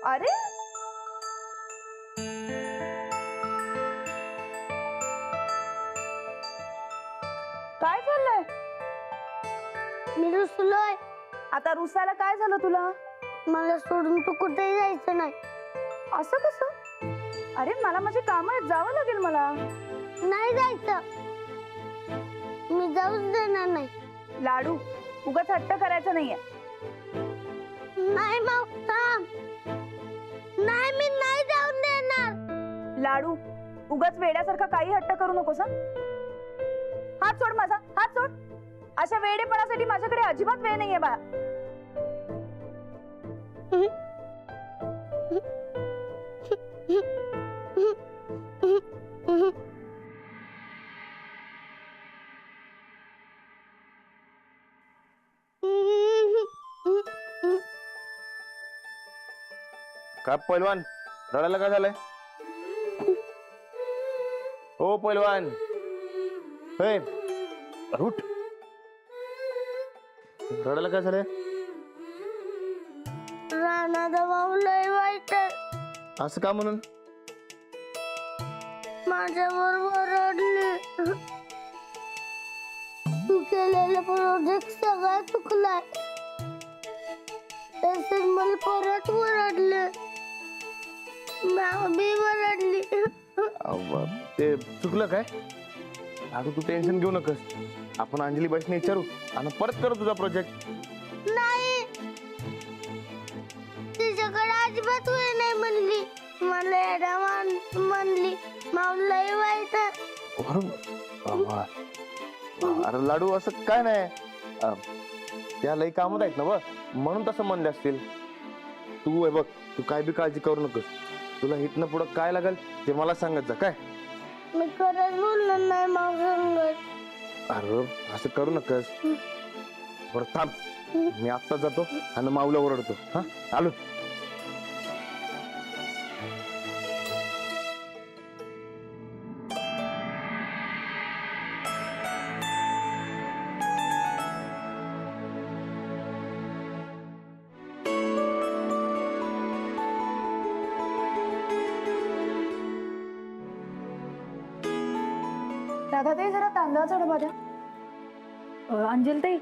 अरे काय चाललंय? मी रुसलोय. आता रुसायला काय झालं तुला? मला सोडून तू कुठेही जायचं नाही. असं कसं? अरे मला माझे काम आहेत, जावं लागेल मला. नाही जायचं. मी जाऊच देणार नाही. लाडू उगाच हट्ट करायचा नाहीये. नाही माऊ थांब. नाही मी नाही जाऊन देणार. लाडू उगाच वेड्यासारखा काही हट्ट करू नकोस हं? हात सोड माझा, हात सोड. अशा वेडेपणासाठी माझ्याकडे अजिबात वेळ नाहीये बाळा. काय पैलवान रडायला काय झालंय? हो पैलवान, हे उठ. रडायला काय झालंय? राणादा भाऊ लय वाईट आहे. असं का म्हणून? माझ्या बरोबर रडले. तू केलेला प्रोजेक्ट सगळा चुकलाय. तसेच मला परत ओरडले. मी ओरडली. ते चुकलं काय? लाडू तू टेन्शन घेऊ नकोस. आपण अंजली बाईसने विचारू आणि परत करू तुझा प्रोजेक्ट. नाही तिच्याकडे अजिबात वेळ नाही म्हणली. मला एडा म्हणली. माऊला लय वाईट आहे. अरे लाडू असं काय नाही, त्या लई कामात आहेत ना बघ, म्हणून तसं म्हणले असतील. तू बघ, तू काय बी काळजी करू नकोस. तुला इथनं पुढं काय लागेल ते मला सांगत जा काय. मी खरंच बोलणार नाही माऊ सांगत. अरे असं करू नकोस. बरं थांब, मी आत्ता जातो आणि माऊला ओरडतो. हा आलो. दादा ते जरा तांदळाचा डबा द्या. अंजलताई,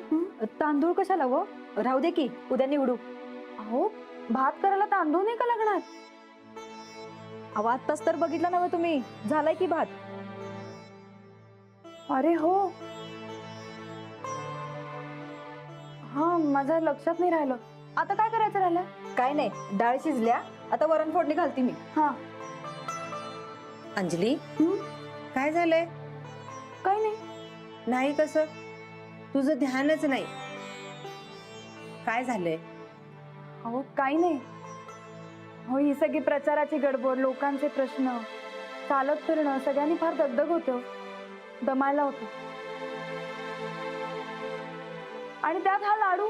तांदूळ कशाला व? राहू दे की, उद्या निवडू. अहो भात करायला तांदूळ नाही का लागणार? अहो आत्ताच तर बघितलं नव्हे तुम्ही, झालाय की भात. अरे हो, हा माझ्या लक्षात नाही राहिलं. आता काय करायचं राहिलं? काय नाही, डाळ शिजल्या, आता वरण फोडणी घालते मी. हा अंजली, काय झालंय? काही नाही. नाही कसं? तुझं ध्यानच नाही. काय झालंय? अहो काही नाही. हो ही सगळी प्रचाराची गडबड, लोकांचे प्रश्न, चालत फिरणं, सगळ्यांनी फार दगदग होतं, दमायला होतं. आणि त्यात हा लाडू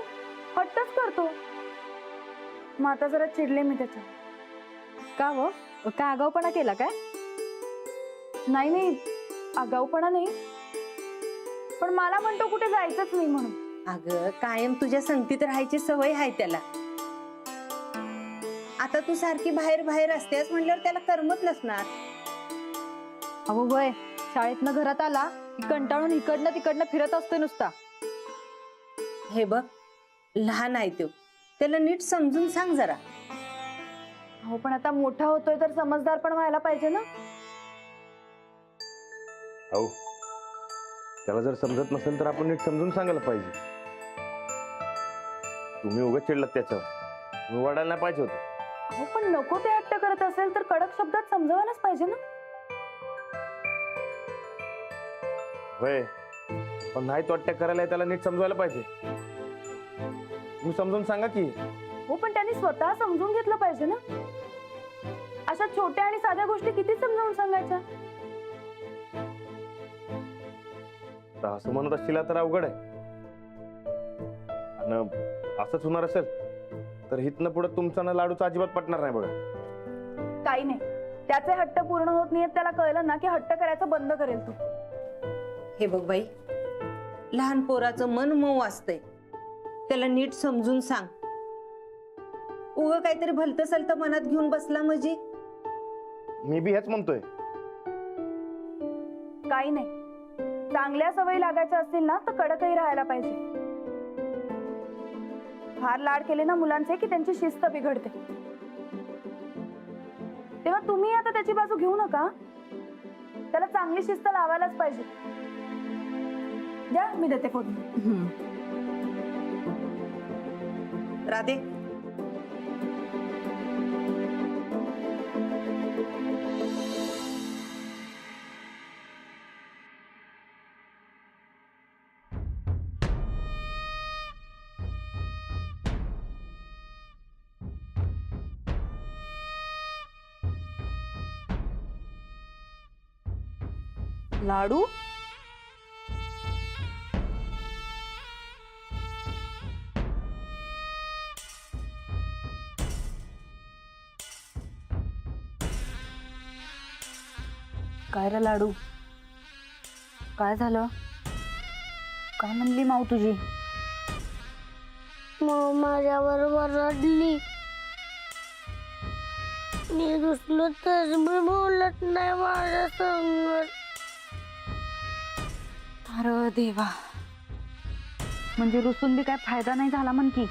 हट्टच करतो. मग आता जरा चिडले मी त्याच्या. का व? काय आगाऊपणा केला काय? नाही नाही, आगाऊपणा नाही, पण मला म्हणतो कुठे जायचंच नाही म्हणून. अगं कायम तुझ्या संगतीत राहायची सवय आहे त्याला. आता तू सारखी बाहेर बाहेर असतेस म्हणल्यावर त्याला करमत नसणार. अहो वय, शाळेतनं घरात आला की कंटाळून इकडनं तिकडनं फिरत असतो नुसता. हे बघ, लहान आहे तो, त्याला नीट समजून सांग जरा. हो पण आता मोठा होतोय तर समजदार पण व्हायला पाहिजे ना. हो, त्याला जर समजत नसेल तर आपण नीट समजून सांगायला पाहिजे. तुम्ही उगाच चिडलात त्याच्यावर, तुम्ही वडायला नाही पाहिजे होतं. हो पण नको ते हट्ट करत असेल तर कडक शब्दात समजावायलाच पाहिजे ना. होय, पण नाही तो अटॅक करायला त्याला नीट समजवायला पाहिजे. तुम्ही समजून सांगा की. हो पण त्यांनी स्वतः समजून घेतलं पाहिजे ना. अशा छोट्या आणि साध्या गोष्टी किती समजावून सांगायच्या. असं म्हणत असतील तर अवघड आहे. आणि असंच होणार असेल तर इथनं पुढे तुमचा ना लाडूचा अजिबात पटणार नाही बघा. काही नाही, त्याचे हट्ट पूर्ण होत नाहीत, त्याला कळलं ना की हट्ट करायचं बंद करेल तू. हे बघ बाई, लहान पोराचं मन मऊ असतंय, त्याला नीट समजून सांग. उग काहीतरी भलतं सलतं मनात घेऊन बसला म्हणजे. मी बी हेच म्हणतोय. काही नाही, चांगल्या सवयी लागायच्या असतील ना तर कडकही राहायला पाहिजे. फार लाड केले ना मुलांचे की त्यांची शिस्त बिघडते. तेव्हा तुम्ही आता त्याची बाजू घेऊ नका. त्याला चांगली शिस्त लावायलाच पाहिजे. द्या, मी देते फोन. राधे, लाडू काय रे लाडू, काय झालं? काय म्हणली माऊ तुझी? मग माझ्यावर रडली. मी रुसलो तर मी बोलत नाही माझ्या संग. अरे देवा, म्हणजे रुसून बी काय फायदा नाही झाला म्हण की.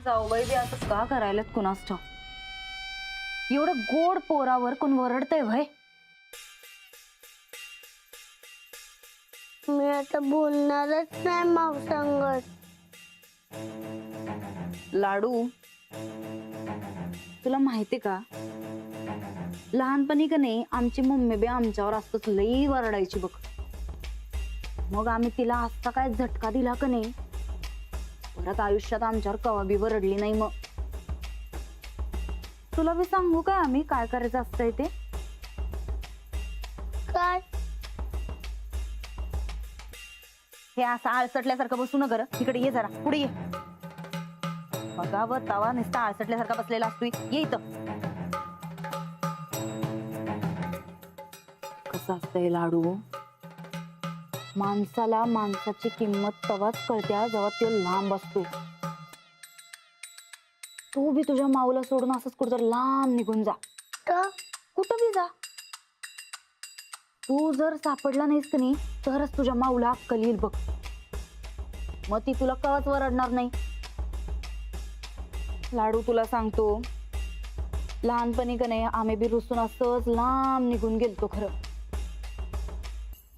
जाऊबाई बी असं का करायलात कुणास ठाऊक. एवढं गोड पोरावर कोण वरडतंय भय? मी आता बोलणारच नाही माव संगत. लाडू, तुला माहिती का, लहानपणी का नाही आमची मम्मी बी आमच्यावर असंच लई वरडायची बघ. मग आम्ही तिला असा काय झटका दिला का नाही, परत आयुष्यात आमच्यावर कवा बी वरडली नाही. मग तुला बी सांगू काय आम्ही काय करायचं असतंय ते? काय? हे असं आळसटल्यासारखं बसू न कर. इकडे ये जरा, पुढे ये. बघावं तवा नुसता आळसटल्यासारखा बसलेला असतोय. ये इथं. कसं असतंय लाडू, माणसाला माणसाची किंमत तवाच कळत्या जेव्हा तो लांब असतो. तू बी तुझ्या माऊला सोडून असंच कुठं लांब निघून जा. तर कुठं बी जा. तू जर सापडला नाहीस का नाही तरच तुझ्या माऊला अक्कल येईल बघ. मग ती तुला कवाच वरडणार नाही. लाडू, तुला सांगतो, लहानपणी का नाही आम्ही बी रुसून असंच लांब निघून गेलतो खरं.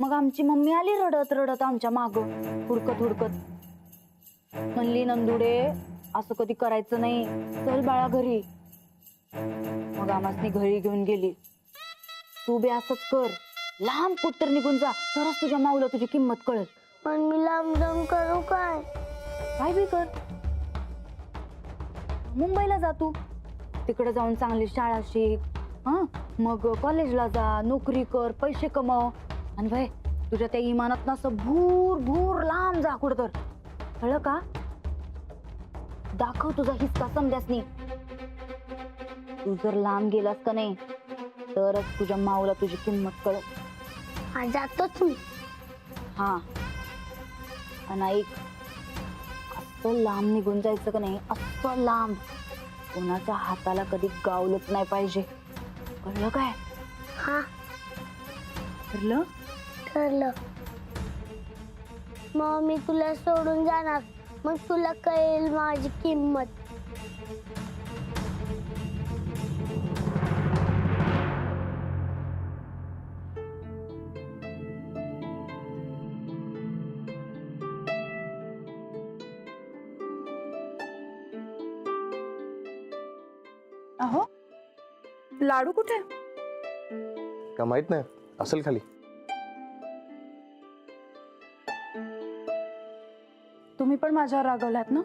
मग आमची मम्मी आली रडत रडत आमच्या माग, हुडकत हुडकत. म्हणली, नंदुडे असं कधी करायचं नाही, चल बाळा घरी. मग आम्हासनी घरी घेऊन गेली. तू बी असंच कर, लांब कुठतर निघून जा, तरच तुझ्या माऊला तुझी किंमत कळेल. पण मी लांब जाऊन करू काय? काय बी कर. मुंबईला जा तू, तिकडे जाऊन चांगली शाळा शिक, मग कॉलेजला जा, नोकरी कर, पैसे कमव. आणि भाई तुझ्या त्या इमानात असं भूर भूर लांब जा कुठं तर, कळलं का? दाखव तुझा हिस्सा समजासनी. तू जर लांब गेलास का नाही तरच तुझ्या माऊला तुझी किंमत कळत. हा, जातोच मी. हा, आणि ऐक, असं लांब निघून जायचं का नाही, असं लांब कोणाच्या हाताला कधी गावलंच नाही पाहिजे, कळलं काय? हा, ठरलं? ठरलं. मग मी तुला सोडून जाणार, मग तुला कळेल माझी किंमत. अहो, लाडू कुठे? का माहित नाही, असेल खाली. तुम्ही पण माझ्यावर रागवलात ना?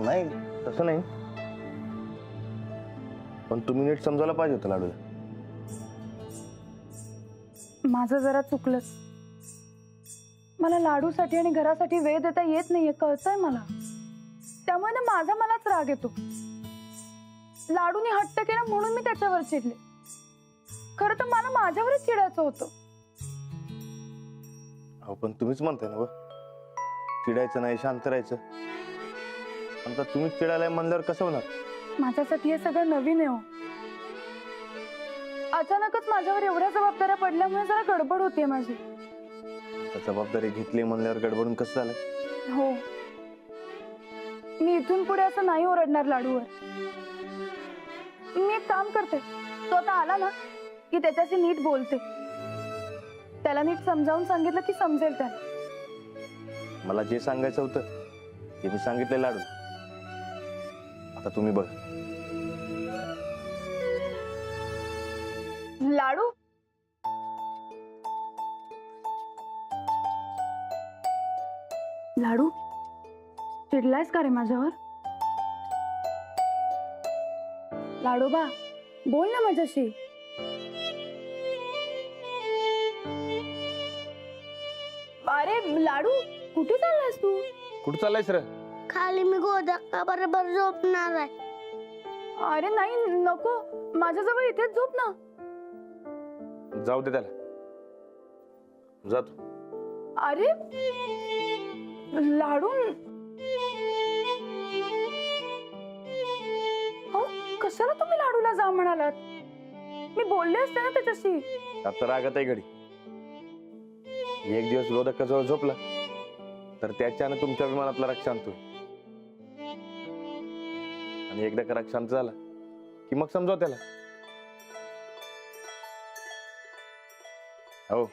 नाही, तसं नाही, पण तुम्ही नीट समजायला पाहिजे होतं लाडू. माझं जरा चुकलंच. मला लाडूसाठी आणि घरासाठी वेळ देता येत नाहीये, कळतंय मला. त्यामुळे ना माझा मलाच राग येतो. लाडूने हट्ट केला म्हणून मी त्याच्यावर चिडले. खरं तर मला माझ्यावरच चिडायचं होतं. अहो पण तुम्हीच म्हणताय ना, चिडायचं नाही, शांत राहायचं. आता तुम्ही चिडायला म्हणल्यावर कसं होणार? माझ्यासाठी हे सगळं नवीन आहे हो. अचानकच माझ्यावर एवढ्या जबाबदाऱ्या पडल्यामुळे जरा गडबड होतीये माझी. आता जबाबदारी घेतली म्हणल्यावर गडबडून कसं झालं? हो, मी इथून पुढे असं नाही ओरडणार लाडूवर. मी एक काम करते, तो आता आला ना की त्याच्याशी नीट बोलते. त्याला नीट समजावून सांगितलं की समजेल त्याला. मला जे सांगायचं होतं ते मी सांगितलं लाडू. आता तुम्ही बघ. लाडू, लाडू चिडलायस का रे माझ्यावर? लाडोबा बोल ना माझ्याशी. अरे लाडू, कुठे चाललायस तू? कुठं चाललायस रे? खाली मी गोदा बरोबर झोपणार आहे. अरे नाही, नको, माझ्याजवळ इथेच झोप ना. जाऊ दे त्याला, जातो. अरे लाडू, अहो, कशाला तुम्ही लाडूला जा म्हणालात? मी बोलले असते ना त्याच्याशी. आता रागात आहे घडी. एक दिवस गोदकाजवळ झोपला तर त्याच्यानं तुमच्या विमानातला राग शांत होईल. आणि एकदा का राग शांत झाला की मग समजाव त्याला. हो,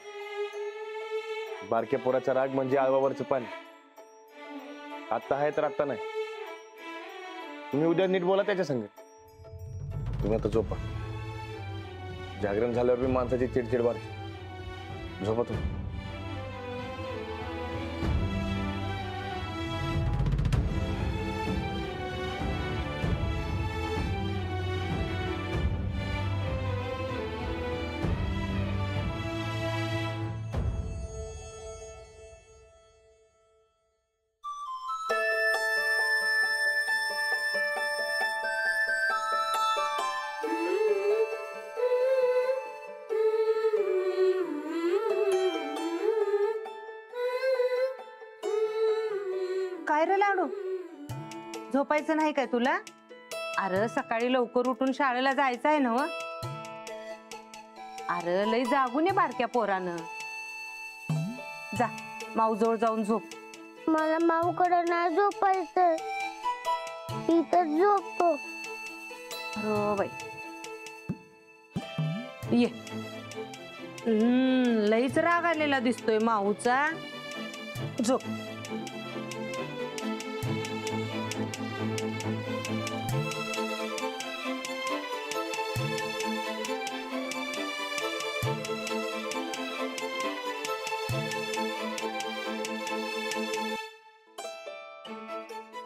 बारक्या पोराचा राग म्हणजे आळवावरचं पाणी. आता आहे तर आता नाही. तुम्ही उद्या नीट बोला त्याच्या संग. तुम्ही आता झोपा. जागरण झाल्यावर मी माणसाची चिडचिड वाढते. झोपा तुम्ही. काय रे लाडू, झोपायचं नाही काय तुला? अरे सकाळी लवकर उठून शाळेला जायचं आहे ना व. अरे लय जागून ये बारक्या पोरानं. जा माऊजवळ जाऊन झोप. मला माऊकडे नाही झोपायचं, इथंच झोपतो. अरे बाई ये. लईच राग आलेला दिसतोय माऊचा. झोप.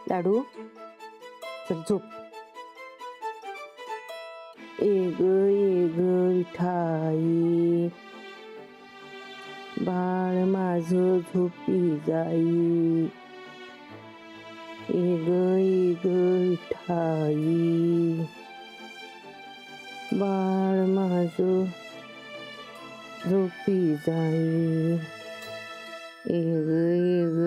लाडू चल झोप. एग विठाई बाळ माझ झोपी जाई. एग विठाई बाळ माझ झोपी जाई. एग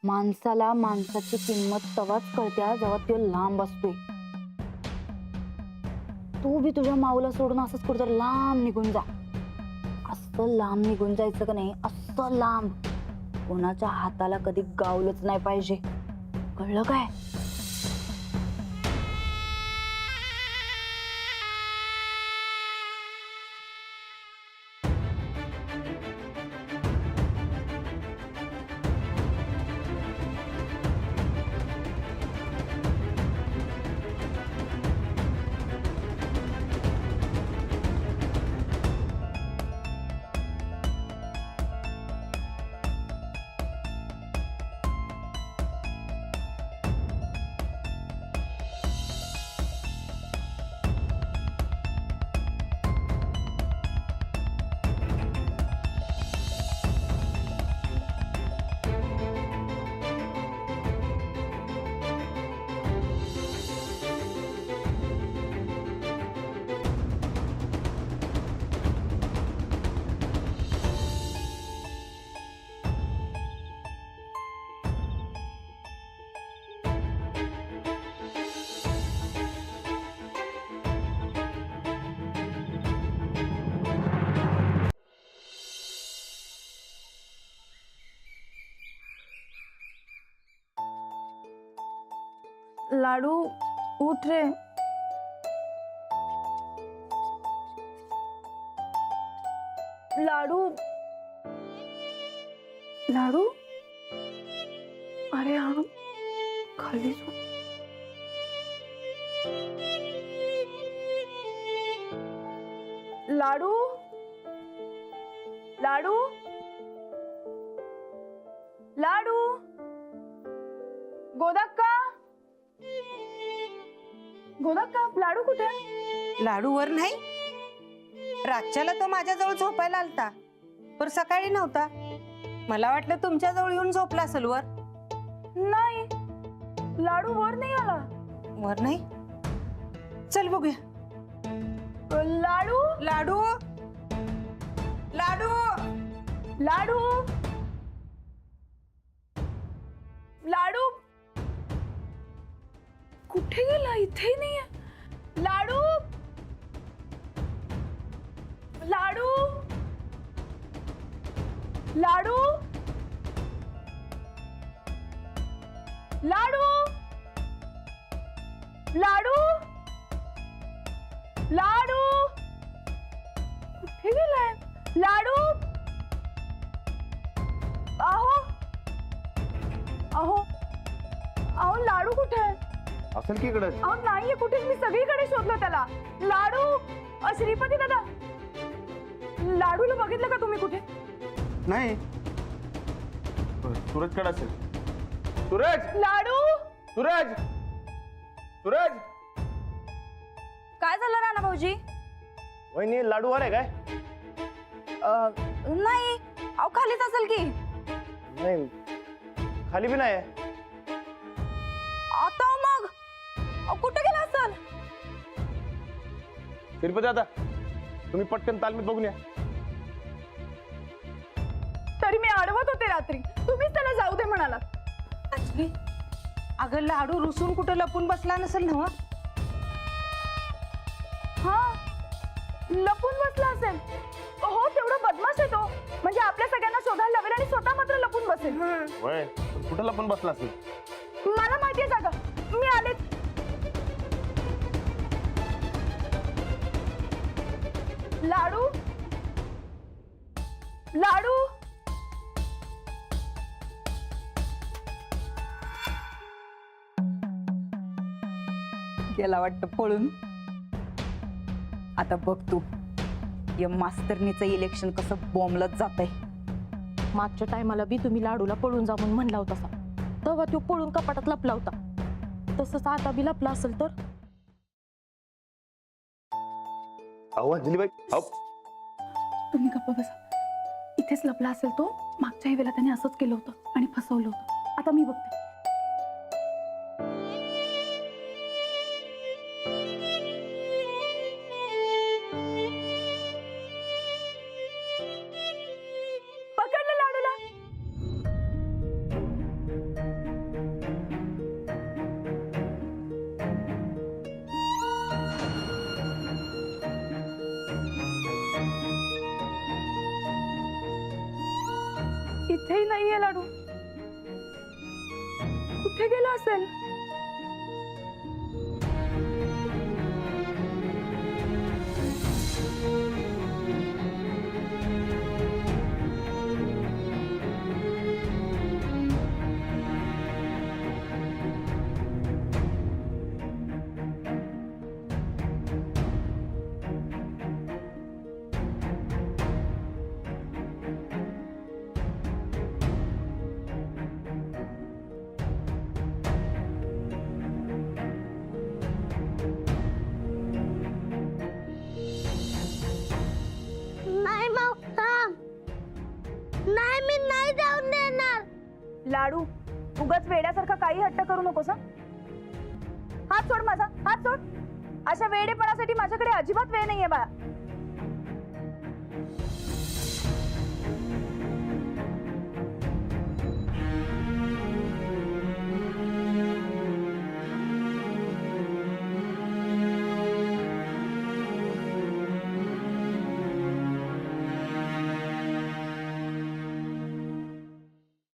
माणसाला माणसाची किंमत तेव्हाच कळते जेव्हा तो लांब असतोय. तू बी तुझ्या माऊला सोडून असंच कुठेतरी लांब निघून जा. असं लांब निघून जायचं का नाही, असं लांब कोणाच्या हाताला कधी गावलंच नाही पाहिजे. कळलं काय? लाडू उठ रे. लाडू लाडू अरे हा खाली झोप. लाडू लाडू लाडू गोदाक्का गोदाक्का लाडू कुठे? लाडू वर नाही. रातच्याला तो माझ्याजवळ झोपायला आलता, पर सकाळी नव्हता. मला वाटलं तुमच्याजवळ येऊन झोपला असेल वर. नाही, लाडू वर नाही आला. वर नाही. चल बघूया. लाडू लाडू लाडू लाडू लाडू कुठे गेला? इथे नाहीये. लाडू लाडू लाडू लाडू लाडू लाडू कुठे गेलाय? लाडू अहो अहो अहो लाडू कुठे आहे? असेल की इकडे. अहो नाहीये कुठे. मी सगळीकडे शोधलो त्याला. लाडू श्रीपती दादा, लाडूला बघितलं का तुम्ही कुठे? नाही. सूरज कडे असेल. सूरज लाडू सूरज सूरज. काय झालं राणा भाऊजी? वहिनी लाडू वर आहे काय? नाही, अहो खालीच असेल की. नाही, खाली बी नाही. आता मग कुठे गेला असेल? श्रीपती दादा, तुम्ही पटकन तालमीत बघून या. तरी मी अडवत होते रात्री, तुम्हीच त्याला जाऊ दे म्हणालात. अंजली, अगं लाडू रुसून कुठं लपून बसला नसेल ना? हा, लपून बसला असेल. हो, तेवढा बदमाश आहे तो. म्हणजे आपल्या सगळ्यांना शोधायला लावेल आणि स्वतः मात्र लपून बसेल. वय कुठं लपून बसला असेल? मला माहितीये जागा. मी आलेच. लाडू लाडू गेला वाटतं पळून. आता बघ तू, या मास्तरनीचं इलेक्शन कसं बॉम्बलत जातंय. मागच्या टायमाला बी तुम्ही लाडूला पळून जा म्हणून म्हणला होता, तेव्हा तो पळून कपाटात लपला होता. तसंच आता बी लपला असेल तर. अहो अंजलीबाई, अहो तुम्ही गप्प बसा. इथेच लपला असेल तो. मागच्याही वेळेला त्याने असंच केलं होतं आणि फसवलं होतं. आता मी बघते. पकडलं लाडूला. इथेही नाहीये लाडू. कुठे गेला असेल? नाही मग थांब. नाही, मी नाही जाऊन देणार. लाडू, उगाच वेड्यासारखा काही हट्ट करू नकोस हं? हात सोड माझा, हात सोड. अशा वेडेपणासाठी माझ्याकडे अजिबात वेळ नाहीये बाळा.